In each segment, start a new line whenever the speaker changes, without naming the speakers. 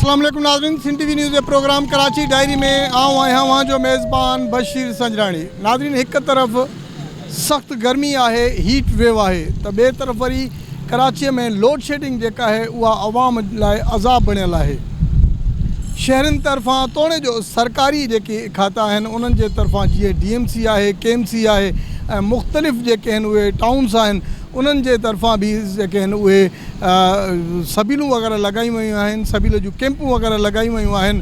अस्सलाम वालेकुम नाज़रीन, सिंध टीवी न्यूज़ जे प्रोग्राम कराची डायरी में आऊं आहियां वहाँ जो मेज़बान बशीर संजराणी। नाज़रीन, एक तरफ़ सख़्त गर्मी आहे, हीट वेव आहे, तो बे तरफ़ वरी कराची में लोड शेडिंग जेका है उहा अवाम लाइ अज़ाब बणियल आहे। शहरनि तरफ़ां तोड़े जो सरकारी जेके खाता आहिनि उन्हनि जे तरफ़ां जीअं DMC आहे, KMC आहे ऐं मुख़्तलिफ़ जेके आहिनि उहे टाउन्स आहिनि उन्हनि जे तरफ़ां बि जेके आहिनि उहे सबीलूं वग़ैरह लॻायूं वयूं आहिनि, सबील जूं कैंपूं वग़ैरह लॻायूं वयूं आहिनि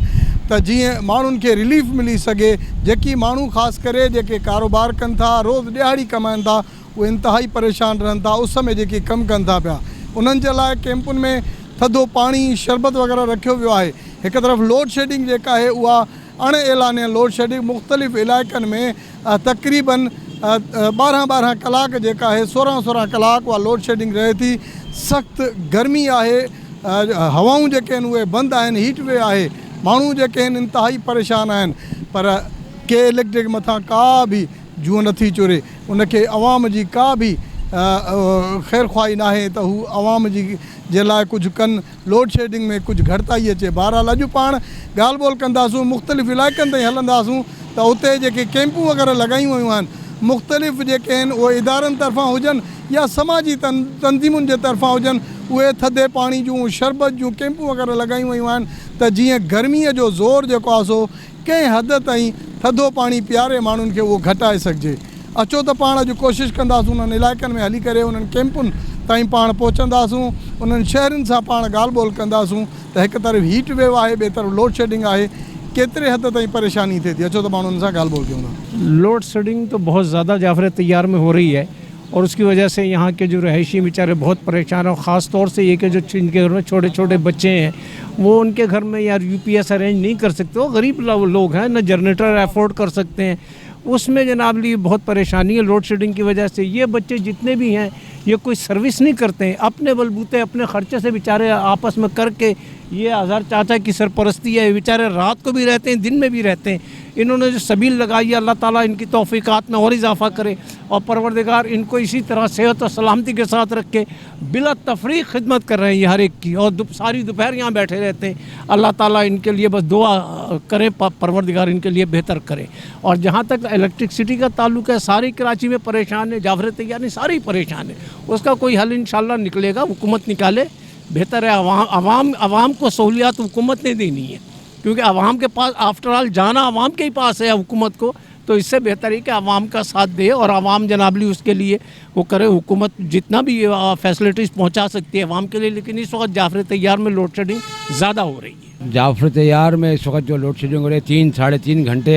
त जीअं माण्हुनि खे रिलीफ मिली सघे। जेकी माण्हू ख़ासि करे जेके कारोबार कनि था, रोज़ ॾिहाड़ी कमाइनि था, उहे इंतिहाई परेशान रहनि था, उस में जेके कमु कनि था पिया, उन्हनि जे लाइ कैंपुनि में थधो पाणी, शरबत वग़ैरह रखियो वियो आहे। हिकु तरफ़ लोड शेडिंग जेका आहे उहा अण ऐलानियल लोड शेडिंग मुख़्तलिफ़ इलाइक़नि में तक़रीबन 12 कलाक जेका आहे 16 कलाक उहा लोड शेडिंग रहे थी। सख़्तु गर्मी आहे, हवाऊं जेके आहिनि उहे बंदि आहिनि, हीट वेव आहे, माण्हू जेके आहिनि इंतिहाई परेशान आहिनि। पर के इलेक्ट्रिक मथां का बि जूअ नथी चुरे, उनखे अवाम जी का बि ख़ैर ख़्वाही नाहे त हू अवाम जी जे लाइ कुझु कनि, लोड शेडिंग में कुझु घटिताई अचे। बहरहाल अॼु पाण ॻाल्हि ॿोल कंदासूं, मुख़्तलिफ़ इलाइक़नि ताईं हलंदासूं त उते जेके कैंपूं वग़ैरह लॻायूं वयूं आहिनि मुख़्तलिफ़ जेके आहिनि उहे इदारनि तरफ़ां हुजनि या समाजी तंज़ीमुनि जे तरफ़ां हुजनि, उहे थधे पाणी जूं, शरबत जूं कैंपूं वग़ैरह लॻायूं वयूं आहिनि त जीअं गर्मीअ जो ज़ोर जेको आहे सो कंहिं हद ताईं थधो पाणी पीआरे माण्हुनि खे उहो घटाए सघिजे। अचो त पाण अॼु कोशिशि कंदासूं उन्हनि इलाइक़नि में हली करे उन्हनि कैंपुनि ताईं पाण पहुचंदासूं, उन्हनि शहरनि सां पाण ॻाल्हि ॿोल कंदासूं त हिकु तरफ़ हीट वेव आहे, ॿिए तरफ़ लोड शेडिंग आहे, केतिरे हद ताईं परेशानी थिए थी। अचो त पाण उन्हनि सां ॻाल्हि ॿोल कयूं।
लोड शेडिंग तो बहुत ज़्यादा जाफर तैयार में हो रही है और उसकी वजह से यहाँ के जो रहायशी बेचारे बहुत परेशान हैं। ख़ास तौर से ये कि जो जिनके घर में छोटे छोटे बच्चे हैं वो उनके घर में यार UPS अरेंज नहीं कर सकते, वो गरीब लोग हैं, न जनरेटर अफोर्ड कर सकते हैं, उसमें जनाब ली बहुत परेशानी है लोड शेडिंग की वजह से। ये बच्चे जितने भी हैं ये कोई सर्विस नहीं करते हैं, अपने बलबूते अपने ख़र्चे से बेचारे आपस में करके ये आज़ार चाचा की सरपरस्ती है, बेचारे रात को भी रहते हैं, दिन में भी रहते हैं। इन्होंने जो सबील लगाई है, अल्लाह ताला इनकी तौफ़ीक़ात में और इजाफ़ा करे और परवरदिगार इनको इसी तरह सेहत और सलामती के साथ रख के बिला तफरीक खिदमत कर रहे हैं ये हर एक की, और सारी दोपहर यहाँ बैठे रहते हैं। अल्लाह ताला इनके लिए बस दुआ करे, परवरदिगार इनके लिए बेहतर करे। और जहाँ तक इलेक्ट्रिसिटी का ताल्लुक है, सारी कराची में परेशान है, जाफर तैयारी सारी परेशान है, उसका कोई हल इंशाल्लाह निकलेगा, हुकूमत निकाले, बेहतर है। अवाम को सहूलियात हुकूमत ने देनी है, क्योंकि अवाम के पास आफ्टर ऑल जाना अवाम के ही पास है हुकूमत को, तो इससे बेहतर है कि अवाम का साथ दे और अवाम जनाबली उसके लिए वो करे। हुकूमत जितना भी फैसिलिटीज़ पहुंचा सकती है अवाम के लिए, लेकिन इस वक्त जाफर तैयार में लोड शेडिंग ज़्यादा हो रही है।
जाफर तैयार में इस वक्त जो लोड शेडिंग हो रही है 3-3.5 घंटे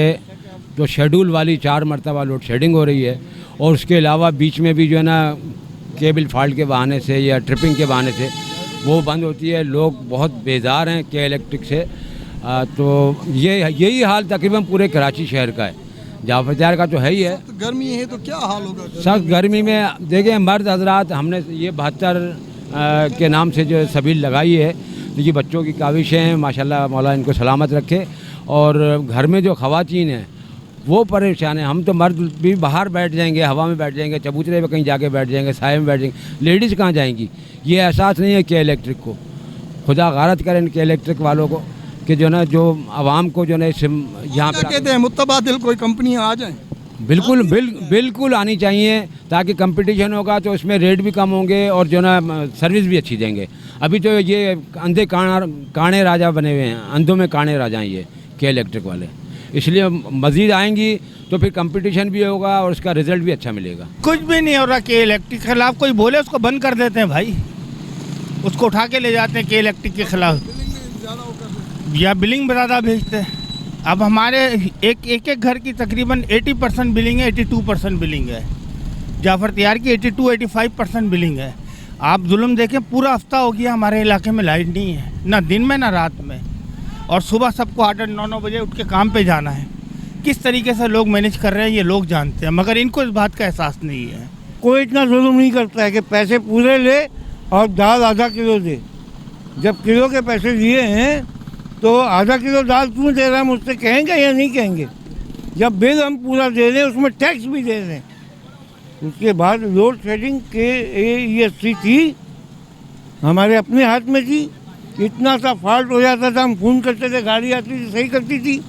जो शेड्यूल वाली 4 मरतबा लोड शेडिंग हो रही है, और उसके अलावा बीच में भी जो है ना केबल फॉल्ट के बहाने से या ट्रिपिंग के बहाने से वो बंद होती है। लोग बहुत बेजार हैं के इलेक्ट्रिक से। तो यही हाल तकरीबन पूरे कराची शहर का है। जाफर तैयार का तो है ही है।
गर्मी है तो क्या हाल होगा?
सख्त गर्मी में देखिए मर्द हजरात, हमने ये 72 के नाम से जो सबील लगाई है, तो ये बच्चों की काविशें हैं, माशाल्लाह मौला इनको सलामत रखे। और घर में जो ख़वातीन हैं वो परेशान हैं। हम तो मर्द भी बाहर बैठ जाएंगे, हवा में बैठ जाएंगे, चबूतरे में कहीं जाके बैठ जाएंगे, साए में बैठ जाएंगे, लेडीज़ कहाँ जाएंगी? ये एहसास नहीं है के इलेक्ट्रिक को। खुदा गारत करें इनके इलेक्ट्रिक वालों को कि जो ना जो आवाम को जो ना यहाँ पे
कहते हैं मुतबादिल कोई कंपनियाँ आ जाएं।
बिल्कुल आनी चाहिए, ताकि कंपटीशन होगा तो इसमें रेट भी कम होंगे और जो ना सर्विस भी अच्छी देंगे। अभी तो ये अंधे काणे राजा बने हुए हैं, अंधों में काणे राजा हैं ये के इलेक्ट्रिक वाले, इसलिए मज़ीद आएंगी तो फिर कंपटीशन भी होगा और उसका रिजल्ट भी अच्छा मिलेगा।
कुछ भी नहीं हो रहा के इलेक्ट्रिक के खिलाफ, कोई बोले उसको बंद कर देते हैं भाई, उसको उठा के ले जाते हैं के इलेक्ट्रिक के खिलाफ, या बिलिंग ज़्यादा भेजते हैं। अब हमारे एक घर की तकरीबन 80% बिलिंग है, 82% बिलिंग है। जाफर तैयार की 82-85% बिलिंग है। आप जुल्म देखें, पूरा हफ्ता हो गया हमारे इलाके में लाइट नहीं है, ना दिन में ना रात में, और सुबह सबको 8-9 बजे उठ के काम पे जाना है। किस तरीके से लोग मैनेज कर रहे हैं ये लोग जानते हैं, मगर इनको इस बात का एहसास नहीं है।
कोई इतना जुल्म नहीं करता है कि पैसे पूरे ले और दाल आधा किलो दे। जब किलो के पैसे लिए हैं तो आधा किलो दाल क्यों दे रहा है मुझसे कहेंगे या नहीं कहेंगे? जब बिल हम पूरा दे रहे हैं उसमें टैक्स भी दे रहे हैं। उसके बाद लोड शेडिंग के ये स्थिति हमारे अपने हाथ में थी इतना सा फॉल्ट हो जाता था, हम फ़ोन करते थे, गाड़ी आती थी सही करती थी,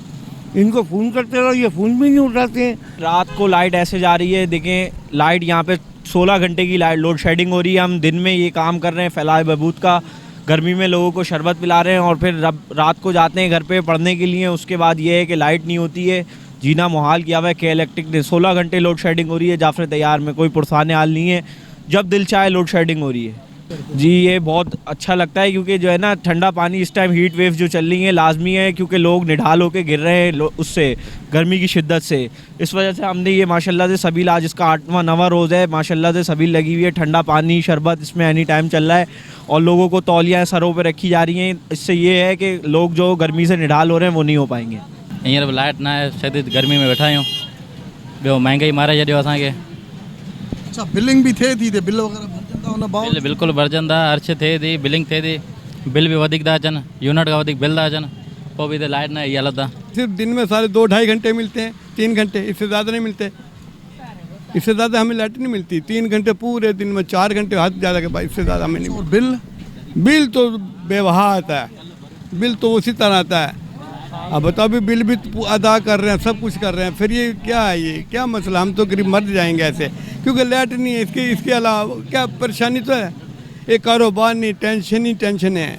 इनको फ़ोन करते रहो, ये फ़ोन भी नहीं उठाते हैं।
रात को लाइट ऐसे जा रही है, देखें लाइट यहाँ पे 16 घंटे की लाइट लोड शेडिंग हो रही है। हम दिन में ये काम कर रहे हैं फैलाए बहबूद का, गर्मी में लोगों को शरबत पिला रहे हैं और फिर रात को जाते हैं घर पे पढ़ने के लिए। उसके बाद ये है कि लाइट नहीं होती है, जीना मुहाल किया हुआ है। के इलेक्ट्रिक ने 16 घंटे लोड शेडिंग हो रही है जाफर तैयार में, कोई पुरसाने हाल नहीं है, जब दिल चाहे लोड शेडिंग हो रही है। जी ये बहुत अच्छा लगता है क्योंकि जो है ना ठंडा पानी इस टाइम हीट वेव जो चल रही है लाजमी है, क्योंकि लोग निढाल होकर गिर रहे हैं उससे गर्मी की शिद्दत से। इस वजह से हमने ये माशाल्लाह से सबील, आज इसका 8वां 9वां रोज़ है, माशाल्लाह से सबील लगी हुई है। ठंडा पानी शरबत इसमें एनी टाइम चल रहा है और लोगों को तौलियाँ सरों पर रखी जा रही हैं। इससे ये है कि लोग जो गर्मी से निढाल हो रहे हैं वो नहीं हो पाएंगे।
हींअर लाइट ना आहे, शदीद गर्मी में वेठा आहियूं, ॿियो महांगाई मारे छॾियो असांखे।
अच्छा बिलिंग भी थिए थी, बिल वग़ैरह भरजंदा हुन भाउ?
बिल बिल्कुलु भरजंदा, अर्श थिए थी, बिलिंग थिए थी, बिल भी वधीक था अचनि, यूनिट खां वधीक बिल था अचनि, पोइ बि हिते लाइट न इहा हालत आहे।
सिर्फ दिन में साढ़े 2-2.5 घंटे मिलते हैं, 3 घंटे, इससे ज़्यादा नहीं मिलते। इससे ज़्यादा हमें लाइट नहीं मिलती, 3 घंटे पूरे दिन में, 4 घंटे हद ज़्यादा के बाद, इससे ज़्यादा हमें नहीं।
और बिल?
बिल तो बेवहा आता है, बिल तो उसी तरह आता है। अब बताओ भी बिल भी अदा कर रहे हैं, सब कुछ कर रहे हैं, फिर ये क्या है, ये क्या मसला? हम तो गरीब मर जाएंगे ऐसे, क्योंकि लाइट नहीं है। इसके अलावा क्या परेशानी तो है, एक कारोबार नहीं, टेंशन ही टेंशन है।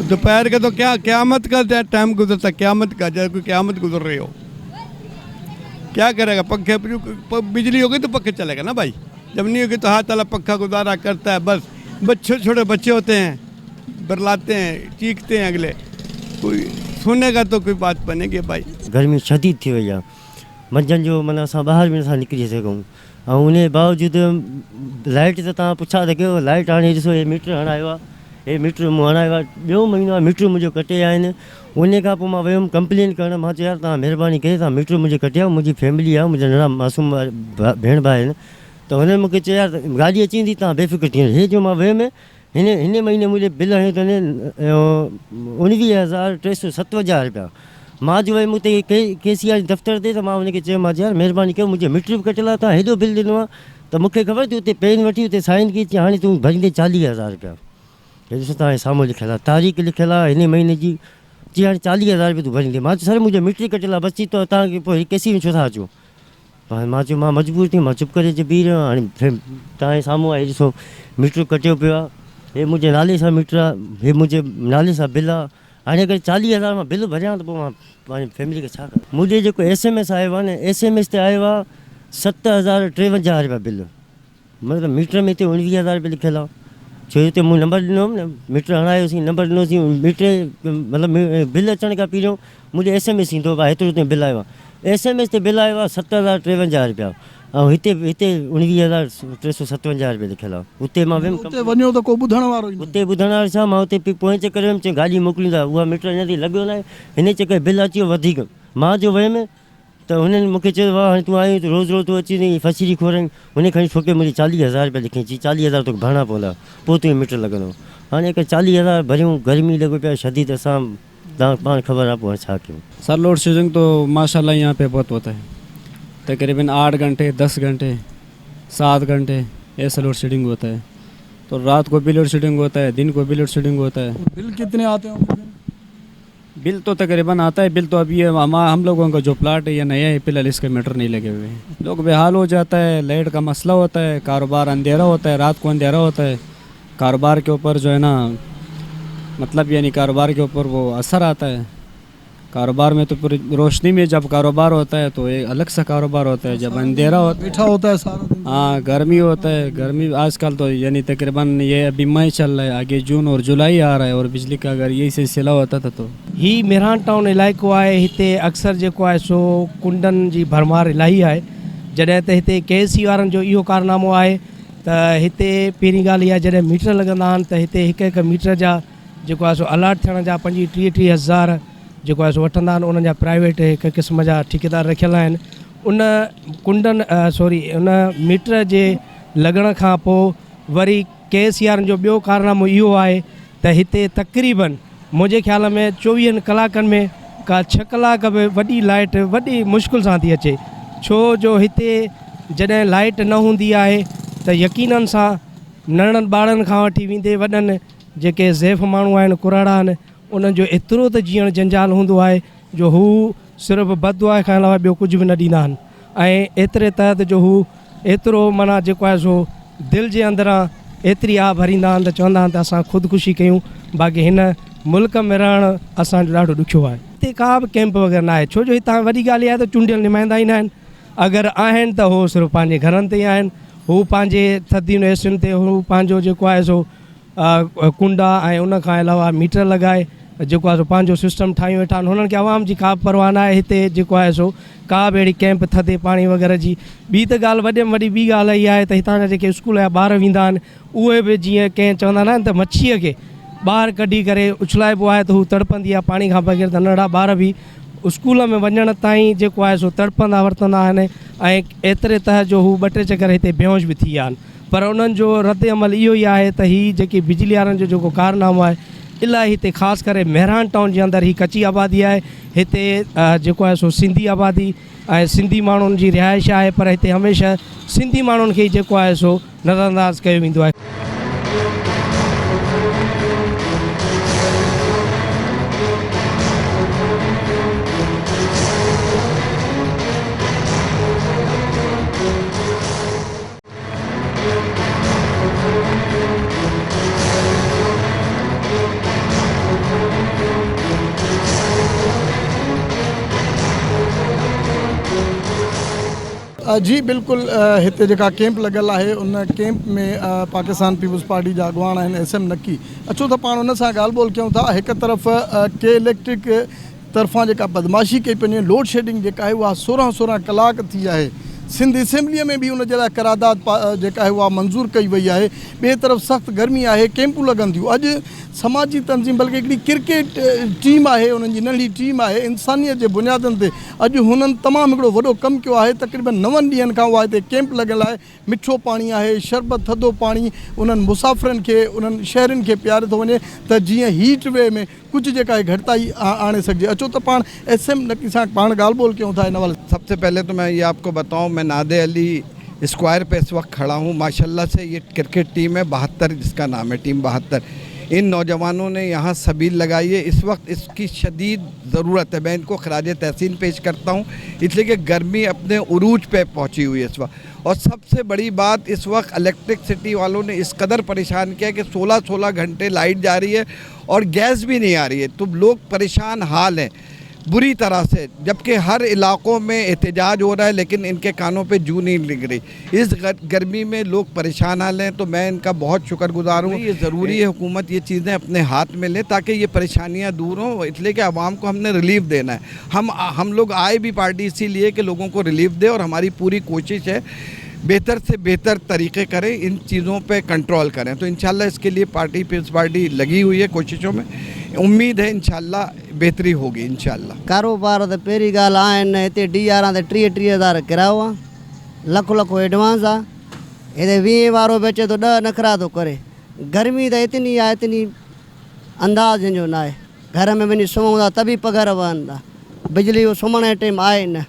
दोपहर का तो क्या क़यामत का टाइम गुजरता, क़यामत का, जैसे कोई क़यामत गुजर रही हो। क्या करेगा, पंखे बिजली होगी तो पंखे चलेगा ना भाई, जब नहीं होगी तो हाथ वाला पंखा गुजारा करता है। बस बच्चे छोटे बच्चे होते हैं, बरलाते हैं, चीखते हैं, अगले कोई सुनेगा तो कोई बात बनेगी भाई।
गर्मी शदीद थी वही आहे, मंझंदि जो माना असां ॿाहिरि बि नथा निकिरी सघूं, ऐं उन बावजूदि लाइट त तव्हां पुछा त कयो, लाइट हाणे ॾिसो हे मीटर हणायो आहे, हे मीटर मूं हणायो आहे, ॿियो महीनो आहे मीटर मुंहिंजो कटे आहिनि। उन खां पोइ मां वियुमि कंप्लेन करणु, मां चयो यार तव्हां महिरबानी करे तव्हां मीटर मुंहिंजो कटियो, मुंहिंजी फैमिली आहे, मुंहिंजा नंढा मासूम भेण भाउ आहिनि, त हुननि मूंखे चयो यार गाॾी अची वेंदी तव्हां बेफ़िक्र थी वञो। हे जो मां वियुमि हिन महीने मुंहिंजे बिल हणियो अथनि 19,357 रुपया। मां जो वयुमि उते KCR दफ़्तर ते, त मां हुनखे चयो, मां यार महिरबानी कयो, मुंहिंजो मीटर बि कटियल आहे, तव्हां हेॾो बिल ॾिनो आहे, त मूंखे ख़बर थी उते पेन वठी उते साइन की, हाणे तूं भरींदे 40,000 रुपया। हे ॾिसो तव्हांजे साम्हूं लिखियल आहे, तारीख़ लिखियल आहे हिन महीने जी, जी हाणे 40,000 रुपया तूं भरींदे। मां चयो सर मुंहिंजो मीटर कटियल आहे, बची तो तव्हांखे पोइ KCR में छो था अचो? मां चयो मां मजबूर थी, मां चुप करे बीह रहियो। हाणे तव्हांजे साम्हूं आहे, ॾिसो मीटर कटियो पियो आहे, हे मुंहिंजे नाले सां मीटर आहे, हे मुंहिंजे नाले सां बिल आहे। हाणे अगरि 40,000 मां बिल भरियां त पोइ मां पंहिंजी फैमिली खे छा कयां? मुंहिंजे जेको SMS आयो आहे न, SMS ते आयो आहे 7,053 रुपया बिल, मतिलबु मीटर में हिते 19,000 रुपया लिखियलु आहे। छो हिते मूं नंबर ॾिनो हुउमि न, मीटर हणायोसीं, नंबर ॾिनोसीं, मीटर मतिलबु बिल अचण खां पहिरियों मुंहिंजो SMS ईंदो आहे हेतिरो ते बिल आयो आहे। SMS ते बिल आयो आहे 7,053 रुपया, ऐं हिते 19,357 रुपया लिखियलु आहे। उते मां वियुमि,
उते वञो त को ॿुधण वारो ई न।
उते ॿुधण वारो छा, मां उते पोइ चकर वियुमि, चई गाॾी मोकिलींदा, उहा मीटर अञा ताईं लॻियो न आहे, हिन चकर बिल अची वियो वधीक। मां जो वियुमि त हुननि मूंखे चयो वाह हाणे तूं आहीं त रोज़ु रोज़ु तूं अची वञी फसीरी खोराई, हुन खणी छोके मुंहिंजी 40,000 रुपया लिखी, चई 40,000 तोखे भरणा पवंदा, पोइ तुंहिंजो मीटर लॻंदो। हाणे हिकु 40,000 भरियूं, गर्मी लॻो पिया शदीद, असां तव्हां पाण ख़बर आहे पोइ छा कयूं।
सर लोड शेडिंग तो माशाल्लाह यहाँ पे बहुत होता है, तकरीबन 8 घंटे 10 घंटे 7 घंटे ऐसा लोड शेडिंग होता है। तो रात को भी लोड शेडिंग होता है, दिन को भी लोड शेडिंग होता है।
बिल कितने आते हैं?
बिल तो तकरीबन आता है, बिल तो अभी हम लोगों का जो प्लाट है ये नया है, फिलहाल इसके मीटर नहीं लगे हुए हैं। लोग बेहाल हो जाता है, लाइट का मसला होता है, कारोबार अंधेरा होता है, रात को अंधेरा होता है, कारोबार के ऊपर जो है ना, मतलब यानी कारोबार के ऊपर वो असर आता है। कारोबार में तो पूरी रोशनी में जब कारोबार होता है तो एक अलग सा कारोबार होता है, जब अंधेरा
बैठा होता है सारा दिन।
हाँ गर्मी होता है, गर्मी आजकल तो यानी तकरीबन ये अभी मई चल रहा है, आगे जून और जुलाई आ रहा है, और बिजली का अगर यही सिलसिला होता था तो।
ही मेहरान टाउन इलाइक़ो आहे, हिते अक्सर जेको आहे सो कुंडनि जी भरमार इलाही आहे। जॾहिं त हिते KCR वारनि जो इहो कारनामो आहे त हिते पहिरीं ॻाल्हि इहा, जॾहिं मीटर लॻंदा आहिनि त हिते हिकु हिकु मीटर जा जेको आहे सो अलर्ट थियण जा 25-30 हज़ार जेको आहे सो वठंदा आहिनि। उन्हनि जा प्राइवेट हिकु क़िस्म जा ठेकेदार रखियल आहिनि। उन कुंडनि उन मीटर जे लॻण खां पोइ वरी KCR जो ॿियो कारनामो इहो आहे त हिते तक़रीबन मुंहिंजे ख़्याल में 24 कलाकनि में का 6 कलाक बि वॾी लाइट वॾी मुश्किल सां थी अचे। छो जो हिते जॾहिं लाइट न हूंदी आहे त यकीननि सां नंढनि ॿारनि खां वठी वेंदे वॾनि जेके ज़ैफ़ माण्हू आहिनि कुराड़ा आहिनि उन्हनि जो एतिरो त जीअण जंजाल हूंदो आहे जो हू सिर्फ़ु बददुआ खां अलावा ॿियो कुझु बि न ॾींदा आहिनि ऐं एतिरे तहत जो हू एतिरो माना जेको आहे सो दिलि जे अंदरां एतिरी आह भरींदा आहिनि त चवंदा आहिनि त असां ख़ुदकुशी कयूं। बाक़ी हिन मुल्क में रहणु असांजो ॾाढो ॾुखियो आहे। हिते का बि कैंप वग़ैरह न आहे, छो जो हितां वॾी ॻाल्हि इहा आहे त चूंडियल नुमाइंदा ई न आहिनि। अगरि आहिनि त उहो सिर्फ़ु पंहिंजे घरनि ते ई आहिनि, हू पंहिंजे थधियुनि एसियुनि ते हू पंहिंजो जेको आहे सो कुंडा ऐं उन खां अलावा मीटर लॻाए जेको आहे सो पंहिंजो सिस्टम ठाहियूं वेठा आहिनि। हुननि खे आवाम जी का बि परवाह न आहे हिते जेको आहे सो का बि अहिड़ी कैंप थधे पाणी वग़ैरह जी। ॿी त ॻाल्हि वॾे में वॾी ॿी ॻाल्हि इहा आहे त हितां जा जेके स्कूल जा ॿार वेंदा आहिनि उहे बि जीअं कंहिं चवंदा आहिनि त मच्छीअ खे ॿाहिरि कढी करे उछलाइबो आहे त हू तड़पंदी आहे पाणी खां बग़ैर, त नंढा ॿार बि स्कूल में वञण ताईं जेको आहे सो तड़पंदा वरतंदा आहिनि ऐं एतिरे तहत जो हू 2-3 चकर हिते बेहोश बि थी विया आहिनि। पर उन्हनि जो रद्द अमल इहो ई आहे त हीअ जेकी बिजली वारनि जो जेको कारनामो आहे इलाही हिते ख़ासि करे मेहरान टाउन जे अंदरि ही कची आबादी आहे। हिते जेको आहे सो सिंधी आबादी ऐं सिंधी माण्हुनि जी रिहाइश आहे, पर हिते हमेशह सिंधी माण्हुनि खे जेको आहे सो नज़रअंदाज़ कयो वेंदो आहे।
जी बिल्कुलु, हिते जेका कैंप लॻल आहे उन कैंप में पाकिस्तान पीपल्स पार्टी जा अॻवान आहिनि SM नकी। अचो त पाण उन सां ॻाल्हि ॿोल कयूं था। हिकु तरफ़ के इलेक्ट्रिक तरफ़ां जेका बदमाशी कई पई वञे, लोड शेडिंग जेका आहे उहा 16 कलाक थी आहे। सिंध असेंबलीअ में बि उन जे लाइ करारदाद जेका आहे उहा मंज़ूर कई वई आहे। ॿिए तरफ़ सख़्तु गर्मी आहे, कैंपूं लॻनि थियूं। अॼु समाजी तंज़ीम बल्कि हिकिड़ी क्रिकेट टीम आहे, उन्हनि जी नंढी टीम आहे, इंसानियत जे बुनियादनि ते अॼु हुननि तमामु हिकिड़ो वॾो कमु कयो आहे। तक़रीबन 9 ॾींहंनि खां उहा हिते कैंप लॻियल आहे। मिठो पाणी आहे, शरबत थधो पाणी उन्हनि मुसाफ़िरनि खे उन्हनि शहरनि खे पीआरे थो वञे त जीअं हीट वे में कुछ जेका है घटिताई आने सके। अचो तो पाण SM नकी सां पाण ॻाल्हि ॿोल क्यों था इन वाले।
सबसे पहले तो मैं ये आपको बताऊं, मैं नादे अली स्क्वायर पे इस वक्त खड़ा हूँ। माशाल्लाह से ये क्रिकेट टीम है 72, जिसका नाम है टीम 72। इन नौजवानों ने यहाँ सबील लगाई है। इस वक्त इसकी शदीद ज़रूरत है। मैं इनको खराज तहसीन पेश करता हूँ, इसलिए कि गर्मी अपने उरूज पे पहुँची हुई है इस वक्त। और सबसे बड़ी बात, इस वक्त इलेक्ट्रिसिटी वालों ने इस कदर परेशान किया कि 16 घंटे लाइट जा रही है और गैस भी नहीं आ रही है। तो लोग परेशान हाल हैं बुरी तरह से, जबकि हर इलाकों में एहतजाज हो रहा है लेकिन इनके कानों पे जू नहीं लग रही। इस गर्मी में लोग परेशान हाल हैं, तो मैं इनका बहुत शुक्रगुजार हूँ। ये ज़रूरी है हुकूमत ये चीज़ें अपने हाथ में ले ताकि ये परेशानियाँ दूर हों, इसलिए कि आवाम को हमने रिलीफ देना है। हम लोग आए भी पार्टी इसीलिए कि लोगों को रिलीफ दे, और हमारी पूरी कोशिश है बेहतर से बेहतर तरीक़े करें, इन चीज़ों पे कंट्रोल करें। तो इंशाल्लाह इसके लिए पार्टी पीपल्स पार्टी लगी हुई है कोशिशों में। उम्मीद है इंशाल्लाह बेहतरी होगी इंशाल्लाह।
कारोबार तो पहिरीं ॻाल्हि आहिनि हिते D11 ते 30-30 किरायो आहे, लखो एडवांस आहे। हिते 20 वारो बि अचे तो 10 नखरा तो करे। गर्मी तो इतनी आहे, इतनी अंदाज़ जो ना आहे। घर में वञी सुम्हूं था तभी पघर वहनि था। बिजली सुम्हण जे टाइम आहे न।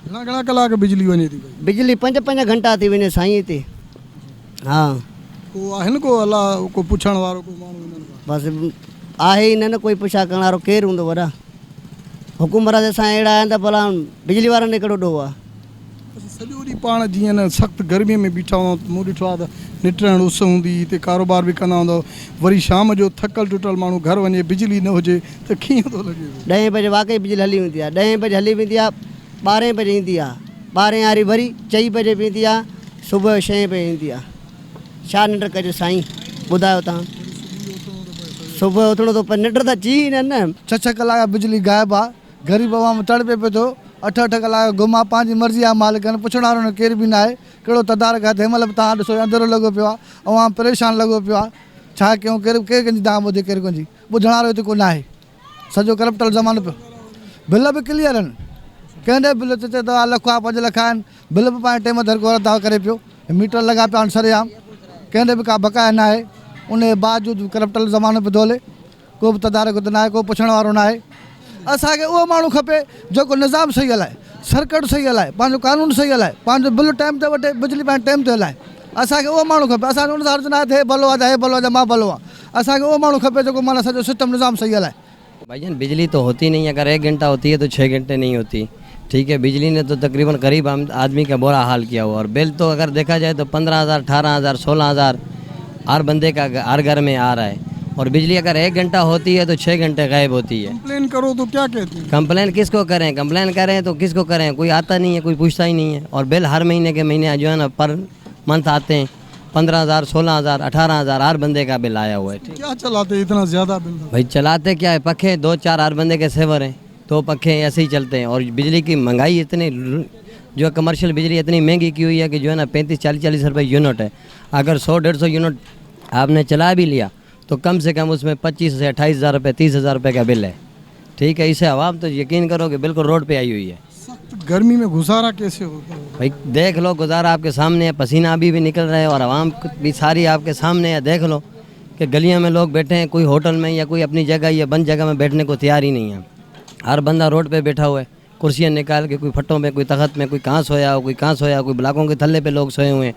घणा कलाक बिजली वञे थी?
बिजली 5-5 घंटा थी वञे साईं हिते। हाँ,
को आहे न को अलाह को पुछण वारो को माण्हू?
बस आहे ही न कोई पुछा करण वारो केरु हूंदो वॾा। हुकूमत जे सां अहिड़ा आहिनि त भला बिजली वारनि खे कहिड़ो ॾोह आहे।
सॼो ॾींहुं पाण जीअं न सख़्तु गर्मीअ में बीठा हूंदा, मूं ॾिठो आहे त निटण उस हूंदी, हिते कारोबार बि कंदा हूंदव, वरी शाम जो थकल टुटल माण्हू घर वञे बिजली न हुजे त कीअं थो लॻे?
10 बजे वाकई बिजली हली वेंदी आहे, 10 बजे हली वेंदी आहे, 12 बजे ईंदी आहे, 12 वारी वरी 4 बजे बि ईंदी आहे, सुबुह 6 बजे ईंदी आहे। छा निंड कजे साईं, ॿुधायो तव्हां। सुबुह उथणो तो पर निंड त जी न
6 कलाक बिजली गायब आहे। ग़रीब आवाम तड़पे पे थो। 8 कलाक घुमा, पंहिंजी मर्ज़ी आहे मालिकनि, पुछण वारो न केर बि न आहे। कहिड़ो तदारक आहे, तंहिं महिल बि तव्हां ॾिसो अंधेरो लॻो पियो आहे, अवाम परेशान लॻो पियो आहे। छा कयूं, केरु कंहिंजी तव्हां ॿुधे, केरु कंहिंजी ॿुधण वारो हिते कोन आहे। सॼो करप्टल ज़मानो पियो। बिल बि क्लियर आहिनि, कंहिंजे बिल ते चए त 1 लख आहे, 5 लख आहिनि, बिल बि पंहिंजे टाइम दरगोर अदा करे पियो। मीटर लॻा पिया आहिनि सरेआम, कंहिंजे बि का बकाया न आहे। उन जे बावजूदि करप्टल ज़मानो पियो थो हले। को बि तदारक न आहे, को पुछण वारो न आहे। असांखे उहो माण्हू खपे जेको निज़ाम सही हलाए, सर्किट सही हलाए, पंहिंजो कानून सही हलाए, पंहिंजो बिल टाइम ते वठे, बिजली पंहिंजे टाइम ते हलाए।
असांखे उहो माण्हू खपे। असांखे उन सां अर्ज़ु न आहे त हे भलो आहे त हे भलो आहे त मां भलो आहे। असांखे उहो माण्हू खपे जेको माना सॼो सिस्टम निज़ाम सही हलाए।
भाईजान बिजली तो होती नहीं, अगर 1 घंटा होती है तो 6 घंटे नहीं होती। ठीक है, बिजली ने तो तकरीबन गरीब आदमी का बुरा हाल किया हुआ। और बिल तो अगर देखा जाए तो 15,000, 18,000, 16,000 हर बंदे का हर घर में आ रहा है। और बिजली अगर 1 घंटा होती है तो 6 घंटे गायब होती है।
कंप्लेन करो तो क्या कहते हैं?
कंप्लेन किसको करें? कंप्लेन करें तो किसको करें? कोई आता नहीं है, कोई पूछता ही नहीं है। और बिल हर महीने के महीने जो है ना पर मंथ आते हैं 15,000, 16,000, 18,000 हर बंदे का बिल आया हुआ है।
क्या चलाते इतना ज़्यादा बिल?
भाई चलाते क्या है, पखे 2-4 हर बंदे के सेवर हैं, 2 पखे ऐसे ही चलते हैं। और बिजली की महंगाई इतनी, जो कमर्शियल बिजली इतनी महंगी की हुई है कि जो है ना 35-40 रुपये यूनिट है। अगर 100-150 यूनिट आपने चला भी लिया तो कम से कम उसमें 25 से 28,000 रुपये, 30,000 रुपये का बिल है। ठीक है, इसे आवाम तो यकीन करो कि बिल्कुल रोड पे आई हुई है।
सख्त गर्मी में गुजारा कैसे होता है?
भाई देख लो, गुजारा आपके सामने है, पसीना अभी भी निकल रहा है और आवाम भी सारी आपके सामने है। देख लो कि गलियों में लोग बैठे हैं, कोई होटल में या कोई अपनी जगह या बंद जगह में बैठने को तैयार ही नहीं है। हर बंदा रोड पे बैठा हुआ है, कुर्सियाँ निकाल के, कोई फट्टों में, कोई तख्त में, कोई कहाँ सोया हो, कोई कहाँ सोया हो, कोई ब्लॉकों के थल्ले पे लोग सोए हुए हैं।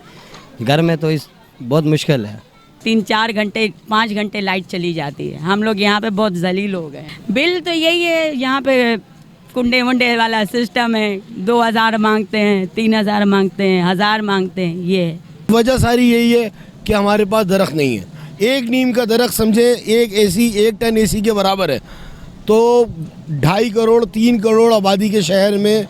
घर में तो इस बहुत मुश्किल है।
3-4 घंटे 5 घंटे लाइट चली जाती है। हम लोग यहाँ पे बहुत जलील हो गए। बिल तो यही है, यहाँ पे कुंडे वंडे वाला सिस्टम है। 2,000 मांगते हैं, 3,000 मांगते हैं, 1,000 मांगते हैं। ये
वजह सारी यही है कि हमारे पास दरख्त नहीं है। एक नीम का दरख्त समझे 1 टन एसी के बराबर है। तो 2.5 करोड़ 3 करोड़ आबादी के शहर में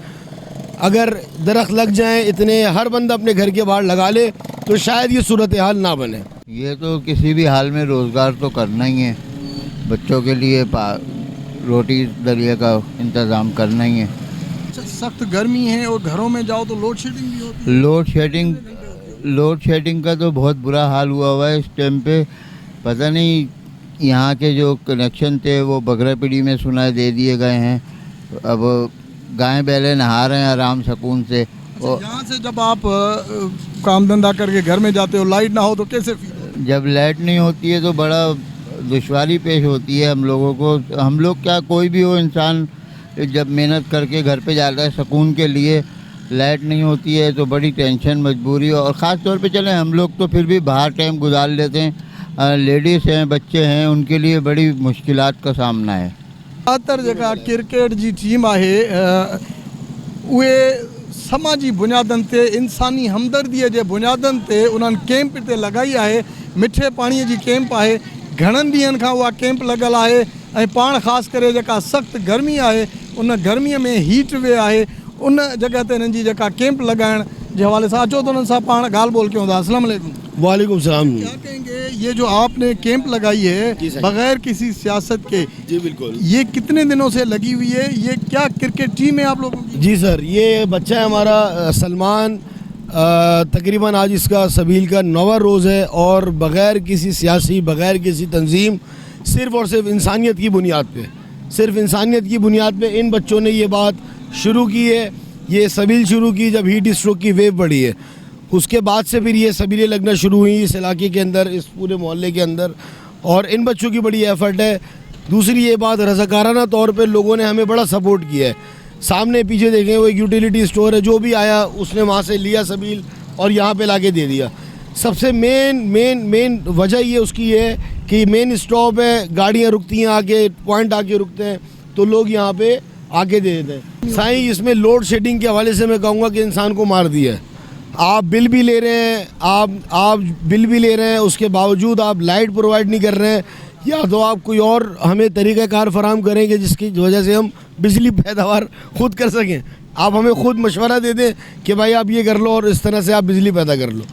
अगर दरख्त लग जाएं, इतने हर बंदा अपने घर के बाहर लगा ले तो शायद ये सूरत हाल ना बने।
ये तो किसी भी हाल में रोज़गार तो करना ही है, बच्चों के लिए रोटी दलिया का इंतज़ाम करना ही है।
सख्त गर्मी है और घरों में जाओ तो लोड शेडिंग भी होती है।
लोड शेडिंग का तो बहुत बुरा हाल हुआ है इस टाइम पे। पता नहीं यहाँ के जो कनेक्शन थे वो बगरापीड़ी में सुनाई दे दिए गए हैं। अब गाय बैले नहा रहे हैं आराम सुकून से।
यहाँ से जब आप काम धंधा करके घर में जाते हो, लाइट ना हो तो कैसे?
जब लाइट नहीं होती है तो बड़ा दुश्वारी पेश होती है हम लोगों को। हम लोग क्या, कोई भी हो इंसान जब मेहनत करके घर पे जाता है सुकून के लिए, लाइट नहीं होती है तो बड़ी टेंशन, मजबूरी। और ख़ास तौर पे चले हम लोग तो फिर भी बाहर टाइम गुजार लेते हैं। लेडीज़ हैं, बच्चे हैं, उनके लिए बड़ी मुश्किलात का सामना है।
ज़्यादातर जेका क्रिकेट जी टीम आहे उहे समाजी बुनियादनि ते, इंसानी हमदर्दीअ जे बुनियादनि ते उन्हनि कैंप ते लॻाई आहे। मिठे पाणीअ जी कैंप आहे, घणनि ॾींहंनि खां उहा कैंप लॻल आहे। ऐं पाण ख़ासि करे जेका सख़्त गर्मी आहे उन गर्मीअ में हीट वे आहे, उन जॻह ते हिननि जी जेका कैंप लॻाइण जे हवाले सां अचो तो उन्हनि सां पाण ॻाल्हि ॿोल कयूं था। अस्सलाम वालेकुम।
वालेकुम सलाम।
क्या कहेंगे, ये जो आपने कैंप लगाई है बगैर किसी सियासत के?
जी बिल्कुल।
ये कितने दिनों से लगी हुई है? ये क्या क्रिकेट टीम है आप लोगों की?
जी सर, ये बच्चा है हमारा सलमान, तकरीबन आज इसका सबील का 9वां रोज़ है। और बग़ैर किसी सियासी, बग़ैर किसी तंजीम, सिर्फ़ और सिर्फ इंसानियत की बुनियाद पे, सिर्फ इंसानियत की बुनियाद पे इन बच्चों ने ये बात शुरू की है। ये सबील शुरू की जब हीट स्ट्रोक की वेव बढ़ी है, उसके बाद से फिर ये सबीलें लगना शुरू हुई इस इलाके के अंदर, इस पूरे मोहल्ले के अंदर। और इन बच्चों की बड़ी एफर्ट है। दूसरी ये बात, रज़ाकाराना तौर पे लोगों ने हमें बड़ा सपोर्ट किया है। सामने पीछे देखें वो एक यूटिलिटी स्टोर है, जो भी आया उसने वहाँ से लिया सबील और यहाँ पे लाके दे दिया। सबसे मेन वजह ये उसकी है कि मेन स्टॉप है, गाड़ियाँ रुकती हैं आके, पॉइंट आके रुकते हैं तो लोग यहाँ पे आके दे देते हैं। साईं, इसमें लोड शेडिंग के हवाले से मैं कहूँगा कि इंसान को मार दिया है। आप बिल भी ले रहे हैं, आप बिल भी ले रहे हैं, उसके बावजूद आप लाइट प्रोवाइड नहीं कर रहे हैं। या तो आप कोई और हमें तरीक़ाकार फराहम करेंगे जिसकी वजह से हम बिजली पैदावार खुद कर सकें। आप हमें खुद मशवरा दे दें कि भाई आप ये कर लो और इस तरह से आप बिजली पैदा कर लो।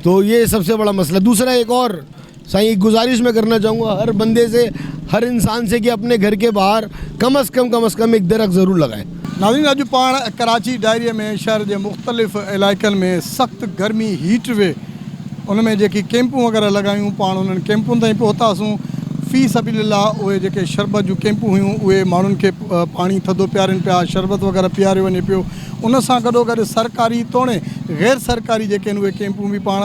तो ये सबसे बड़ा मसला। दूसरा एक और सही गुजारिश मैं करना चाहूँगा हर बंदे से, हर इंसान से कि अपने घर के बाहर कम अज़ कम एक दरख्त ज़रूर लगाएं।
नाज़रीन, अॼु पाण कराची डायरीअ में शहर जे मुख़्तलिफ़ इलाइक़नि में सख़्त गर्मी हीट वे उन में जेकी कैंपूं वग़ैरह लॻायूं, पाण उन्हनि कैंपुनि ताईं पहुतासीं। फ़ी सबिलिल्लाह उहे जेके शरबत जूं कैंपूं हुयूं उहे माण्हुनि खे पाणी थधो पीआरनि पिया, शरबत वग़ैरह पीआरियो वञे पियो। उन सां गॾोगॾु सरकारी तोड़े गैर सरकारी जेके आहिनि उहे कैंपूं बि पाण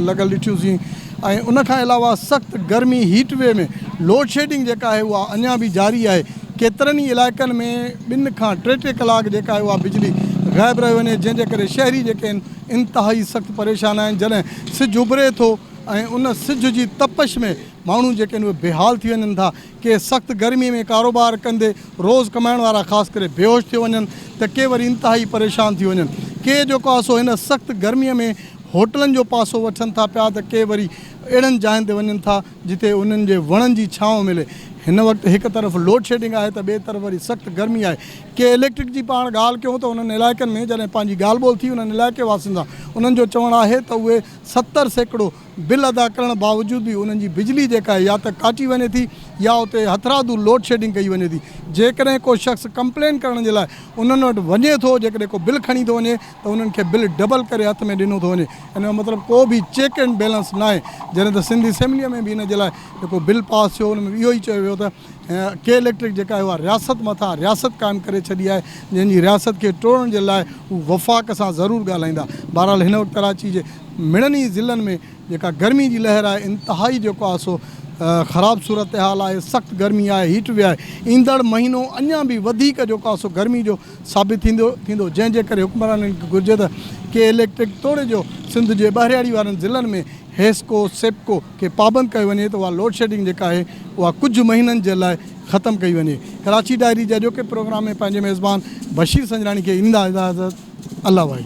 लॻल ॾिठियूंसीं। ऐं उन खां अलावा सख़्त गर्मी हीट वे में लोड शेडिंग जेका आहे उहा अञा बि जारी आहे। केतिरनि ई इलाइक़नि में 2 खां 3 कलाक जेका आहे उहा बिजली ग़ाइबु रही वञे, जंहिंजे करे शहरी जेके आहिनि इंतिहाई सख़्तु परेशान आहिनि। जॾहिं सिजु उभिरे थो ऐं उन सिज जी तपश में माण्हू जेके आहिनि उहे बेहाल थी वञनि था। के सख़्तु गर्मी में कारोबार कंदे रोज़ कमाइण वारा ख़ासि करे बेहोश थी वञनि, त के वरी इंतिहाई परेशान थी वञनि। के जेको आहे सो हिन सख़्तु गर्मीअ में होटलनि जो पासो वठनि था पिया, त के वरी अहिड़नि जायुनि ते वञनि था जिते उन्हनि जे वणनि जी छांव मिले। हिन वक़्तु हिकु तरफ़ लोड शेडिंग आहे त ॿिए तरफ़ वरी सख़्तु गर्मी आहे। के इलेक्ट्रिक जी पाण ॻाल्हि कयूं त उन्हनि इलाइक़नि में जॾहिं पंहिंजी ॻाल्हि ॿोल थी उन्हनि इलाइक़े वासियुनि सां, उन्हनि जो चवणु आहे त उहे 70% बिल अदा करण बावजूद बि उन्हनि जी बिजली जेका आहे या त काटी वञे थी या उते हथरादू लोड शेडिंग कई वञे थी। जेकॾहिं को शख़्स कंप्लेन करण जे लाइ उन्हनि वटि वञे थो, जेकॾहिं को बिल खणी थो वञे त उन्हनि खे बिल डबल करे हथ में ॾिनो थो वञे। हिन जो मतिलबु को बि चेक एंड बैलेंस न आहे। जॾहिं त सिंधी असेंबलीअ में बि हिन जे लाइ जेको बिल पास थियो उन में इहो ई चयो वियो त के इलेक्ट्रिक जेका आहे उहा रियासत मथां रियासत क़ाइमु करे छॾी आहे, जंहिंजी रियासत खे टोड़ण जे लाइ हू वफ़ाक़ सां ज़रूरु ॻाल्हाईंदा। बहरहाल हिन वक़्तु कराची जे मिड़नि ई ज़िलनि में जेका गर्मी जी लहर आहे इंतिहाई जेको आहे सो ख़राबु सूरत हाल आहे, सख़्तु गर्मी आहे, हीट वे आहे। ईंदड़ महीनो अञा बि वधीक जेको आहे सो गर्मी जो साबित थींदो जंहिंजे करे हुक्मराननि खे घुरिजे त के इलेक्ट्रिक तोड़े जो सिंध जे ॿाहिरियाड़ी वारनि ज़िलनि में हेस्को सेप्को खे पाबंद कयो वञे त उहा लोड शेडिंग जेका आहे उहा कुझु महीननि जे लाइ ख़तमु कई वञे। कराची डायरी जे अॼोके प्रोग्राम में पंहिंजे मेज़बान बशीर संजराणी खे ईंदा इजाज़त। अल्लाह भाई।